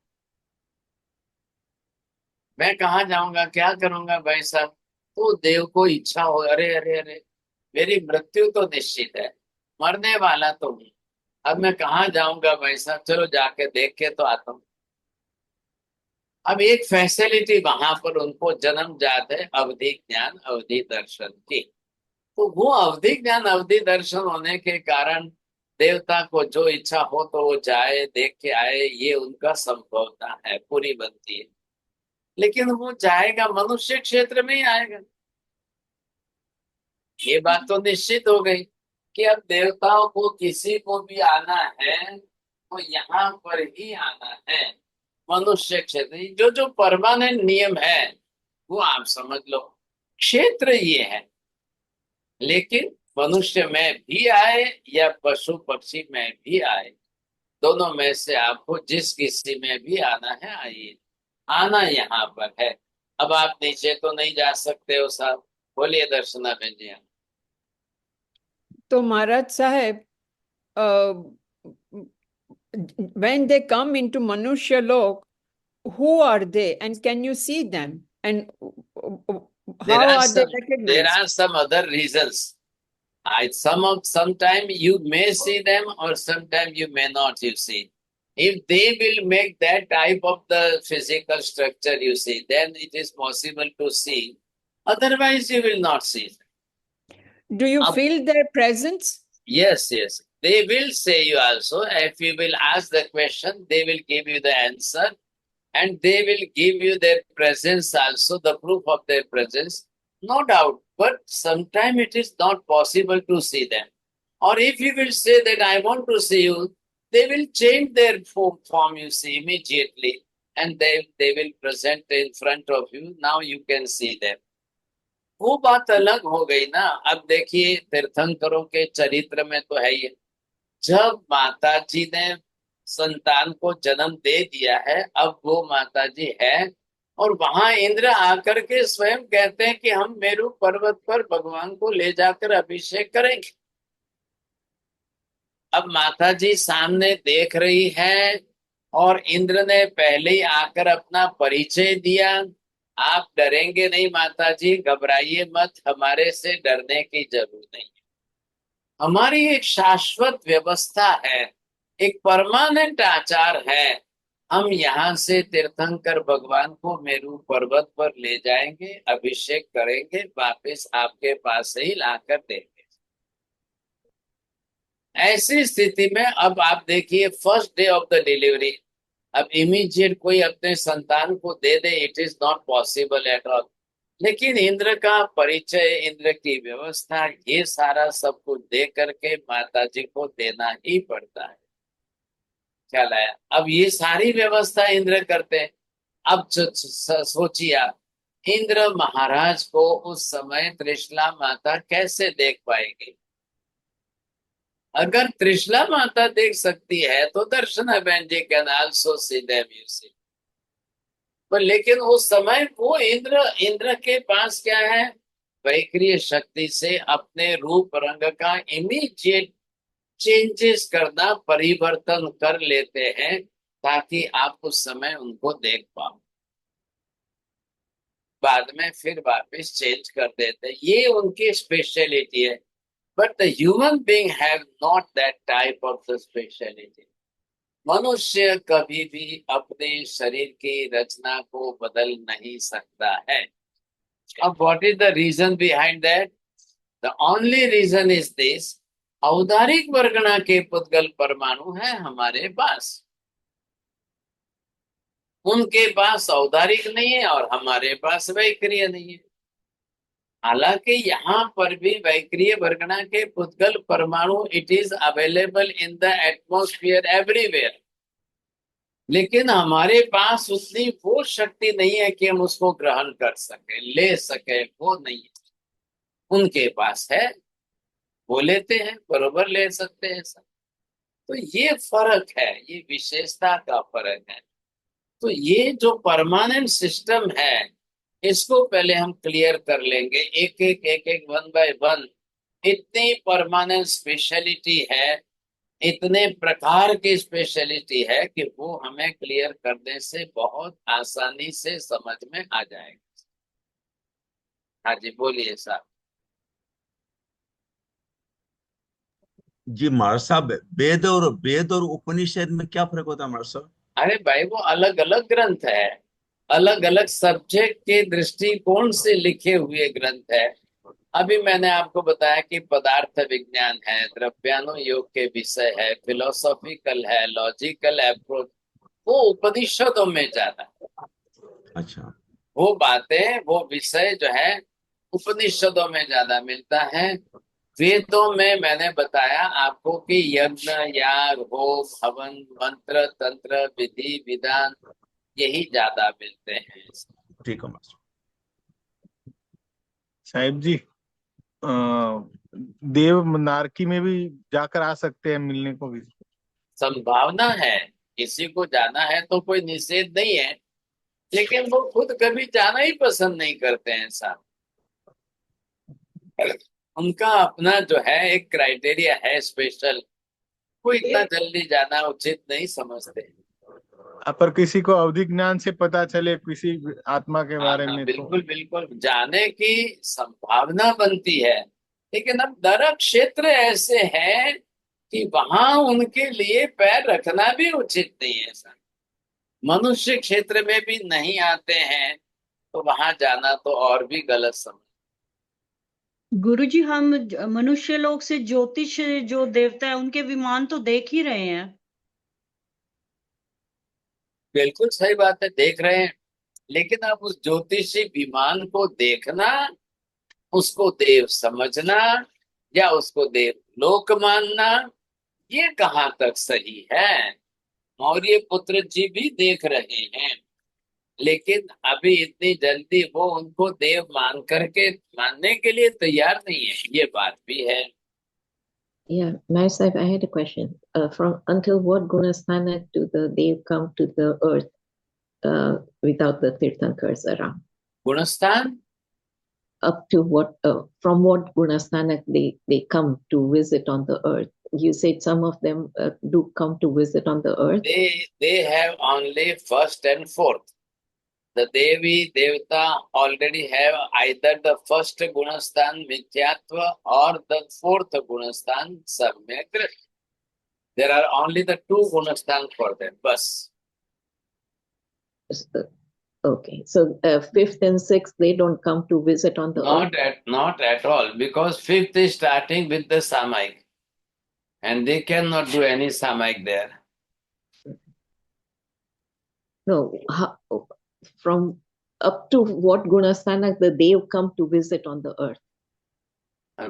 मैं कहाँ जाऊंगा, क्या करूंगा भाई साहब? तो देव को इच्छा हो, अरे अरे अरे, मेरी मृत्यु तो निश्चित है, मरने वाला तो हूँ, अब मैं कहाँ जाऊंगा भाई साहब, चलो जाके देख के तो आता हूँ। अब एक फैसिलिटी वहां पर उनको जन्मजात है, अवधि ज्ञान अवधि दर्शन की। तो वो अवधि ज्ञान अवधि दर्शन होने के कारण देवता को जो इच्छा हो तो वो जाए, देख के आए, ये उनका संभवता है, पूरी बनती है। लेकिन वो जाएगा मनुष्य क्षेत्र में ही आएगा, ये बात तो निश्चित हो गई कि अब देवताओं को किसी को भी आना है तो यहाँ पर ही आना है, मनुष्य क्षेत्र। जो जो परमानेंट नियम है वो आप समझ लो, क्षेत्र ये है। लेकिन मनुष्य में भी आए या पशु पक्षी में भी आए, दोनों में से आपको जिस किसी में भी आना है आइए, आना यहाँ पर है। अब आप नीचे तो नहीं जा सकते हो साहब, बोलिए दर्शना बहन जी। तो महाराज साहेब, when they come into Manushya Lok, who are they and can you see them? And There how are are they some, there recognized? are some other reasons. Sometime you may see them or sometime you may not, you see. If they will make that type of the physical structure you see, then it is possible to see. Otherwise, you will not see. Do you Ab- feel their presence? Yes, yes. They will say you also. If you will ask the question, they will give you the answer. And they will give you their presence also, the proof of their presence. No doubt. But sometimes it is not possible to see them. Or if you will say that I want to see you, they will change their form, you see, immediately. And they will present in front of you. Now you can see them. वो बात अलग हो गई ना. अब देखिए तीर्थंकरों के चरित्र में तो है ही. जब माता जी ने संतान को जन्म दे दिया है, अब वो माता जी है और वहां इंद्र आकर के स्वयं कहते हैं कि हम मेरू पर्वत पर भगवान को ले जाकर अभिषेक करेंगे. अब माता जी सामने देख रही है और इंद्र ने पहले ही आकर अपना परिचय दिया. आप डरेंगे नहीं माता जी, घबराइए मत, हमारे से डरने की जरूरत नहीं. हमारी एक शाश्वत व्यवस्था है, एक परमानेंट आचार है. हम यहाँ से तीर्थंकर भगवान को मेरू पर्वत पर ले जाएंगे, अभिषेक करेंगे, वापस आपके पास से ही लाकर देंगे. ऐसी स्थिति में अब आप देखिए first day of the delivery, अब इमीडिएट कोई अपने संतान को दे दे, it is not possible at all. लेकिन इंद्र का परिचय, इंद्र की व्यवस्था, ये सारा सब कुछ दे करके माता जी को देना ही पड़ता है. ख्याल आया? अब ये सारी व्यवस्था इंद्र करते हैं. अब सोचिए आप, इंद्र महाराज को उस समय त्रिशला माता कैसे देख पाएगी? अगर त्रिशला माता देख सकती है तो दर्शना बहन ji can also see them, you see. पर लेकिन उस समय वो इंद्र के पास क्या है? वैक्रिय शक्ति से अपने रूप रंग का इमीडिएट चेंजेस करना, परिवर्तन कर लेते हैं ताकि आप उस समय उनको देख पाओ. बाद में फिर वापस चेंज कर देते हैं. ये उनकी स्पेशलिटी है. But the human being have not that type of the speciality. मनुष्य कभी भी अपने शरीर की रचना को बदल नहीं सकता है. अब what is the reason behind that? The only reason is this, औदारिक वर्गणा के पुद्गल परमाणु है हमारे पास. उनके पास औदारिक नहीं है और हमारे पास वैक्रिय नहीं है. हालांकि यहाँ पर भी वैक्रिय वर्गणा के पुद्गल परमाणु it is available in the atmosphere everywhere. लेकिन हमारे पास उतनी वो शक्ति नहीं है कि हम उसको ग्रहण कर सके, ले सके, वो नहीं है. उनके पास है, वो लेते हैं, बरोबर ले सकते हैं सब. तो ये फर्क है, ये विशेषता का फर्क है. तो ये जो परमानेंट सिस्टम है, इसको पहले हम क्लियर कर लेंगे एक एक वन बाय वन. इतनी परमानेंट स्पेशलिटी है, इतने प्रकार की स्पेशलिटी है कि वो हमें क्लियर करने से बहुत आसानी से समझ में आ जाएगा. हाँ जी बोलिए साहब. जी महाराज साहब, वेद और उपनिषद में क्या फर्क होता है महाराज साहब? अरे भाई वो अलग अलग ग्रंथ है, अलग अलग सब्जेक्ट के दृष्टिकोण से लिखे हुए ग्रंथ है. अभी मैंने आपको बताया कि पदार्थ विज्ञान है, द्रव्यानुयोग के विषय है, फिलोसॉफिकल है, लॉजिकल अप्रोच, वो उपनिषदों में ज्यादा है. अच्छा. वो बातें, वो विषय जो है उपनिषदों में ज्यादा मिलता है. वेदों में मैंने बताया आपको कि यज्ञ, याग, होम, हवन, मंत्र, तंत्र, विधि, विधान, यही ज्यादा मिलते हैं. ठीक है महाराज साहिब जी, देव नारकी में भी जाकर आ सकते हैं, मिलने को भी संभावना है. किसी को जाना है तो कोई निषेध नहीं है, लेकिन वो खुद कभी जाना ही पसंद नहीं करते हैं साहब. उनका अपना जो है एक क्राइटेरिया है स्पेशल. कोई इतना जल्दी जाना उचित नहीं समझते. पर किसी को अवधि ज्ञान से पता चले किसी आत्मा के हाँ बारे हाँ, में तो बिल्कुल बिल्कुल जाने की संभावना बनती है, लेकिन अब नरक क्षेत्र ऐसे हैं कि वहां उनके लिए पैर रखना भी उचित नहीं है सर। मनुष्य क्षेत्र में भी नहीं आते हैं, तो वहां जाना तो और भी गलत समझ। गुरुजी, हम मनुष्य लोग से ज्योतिष जो देवता है उनके विमान तो देख ही रहे हैं। बिल्कुल सही बात है, देख रहे हैं, लेकिन अब उस ज्योतिषी विमान को देखना, उसको देव समझना या उसको देव लोक मानना, ये कहाँ तक सही है। मौर्य पुत्र जी भी देख रहे हैं, लेकिन अभी इतनी जल्दी वो उनको देव मान करके मानने के लिए तैयार नहीं है, ये बात भी है। Yeah, Master, I had a question. From until what Gunasthana do the Dev come to the earth without the Tirthankars around? गुणस्थान Up to what, from what Gunasthana they come to visit on the earth? You said some of them do come to visit on the earth. they have only first and fourth. The Devi Devata already have either the first Gunasthan Mithyatva or the fourth Gunasthan Samyak Drishti. There are only the two Gunasthan for them, bas. Okay, so fifth and sixth, they don't come to visit on the earth? Not at all, because fifth is starting with the Samaik, and they cannot do any Samaik there. No, from up to what Gunasthana the Dev come to visit on the earth?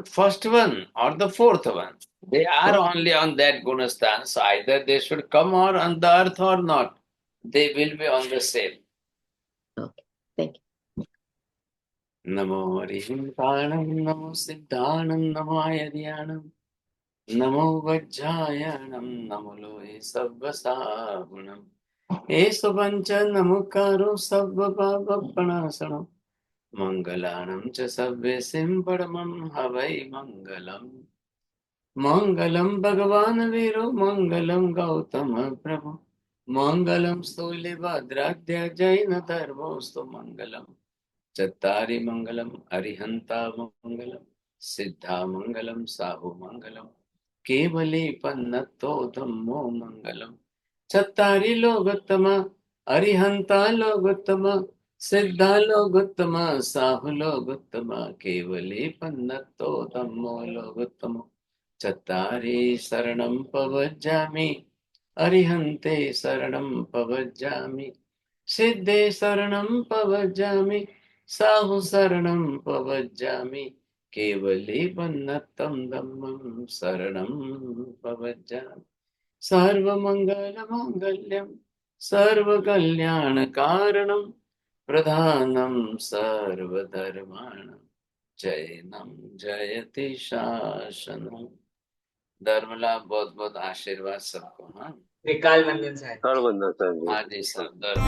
First one or the fourth one, they are only on that Gunasthan, so either they should come or on the earth or not. They will be on the same. Okay, thank you. नमो हरिहिंताणं नमो सिद्धाणं नमो आयर्याणं नमो वज्रायणं नमो लोहे सव्वसागुणम् एषु पञ्च नमोकारो सव्वपापप्रणाशनं मङ्गलानं च सव्येसिं परमं हवै मङ्गलम् मङ्गलं भगवान् वीरो मङ्गलं गौतम प्रभु मङ्गलं स्थूलिभद्राद्य जैनधर्मोऽस्तु मङ्गलम् चत्तारि मंगलम अरिहंता मंगलम सिद्धा मंगलम साहु मंगलम केवली पन्नतो धम्मो मंगलम चत्तारि लोगोत्तम अरिहंता लोगोत्तम सिद्धा लोगोत्तम साहु लोगोत्तम केवली पन्नतो धम्मो लोगोत्तम चत्तारि शरणं पवज्जामि अरिहन्ते शरणं पवज्जामि सिद्धे शरणं पवज्जामि साहु शरणं पवज्जामि केवली पन्नतं धम्मं शरणं पवज्जामि सर्वमङ्गलमाङ्गल्यं सर्वकल्याणकारणं प्रधानं सर्वधर्माणां जैनं जयति शासनम्। धर्मला बहुत बहुत आशीर्वाद सबको। हाँ, त्रिकाल वंदन साहब। हर बंदा साहब जी। हाँ जी सर, धर्म।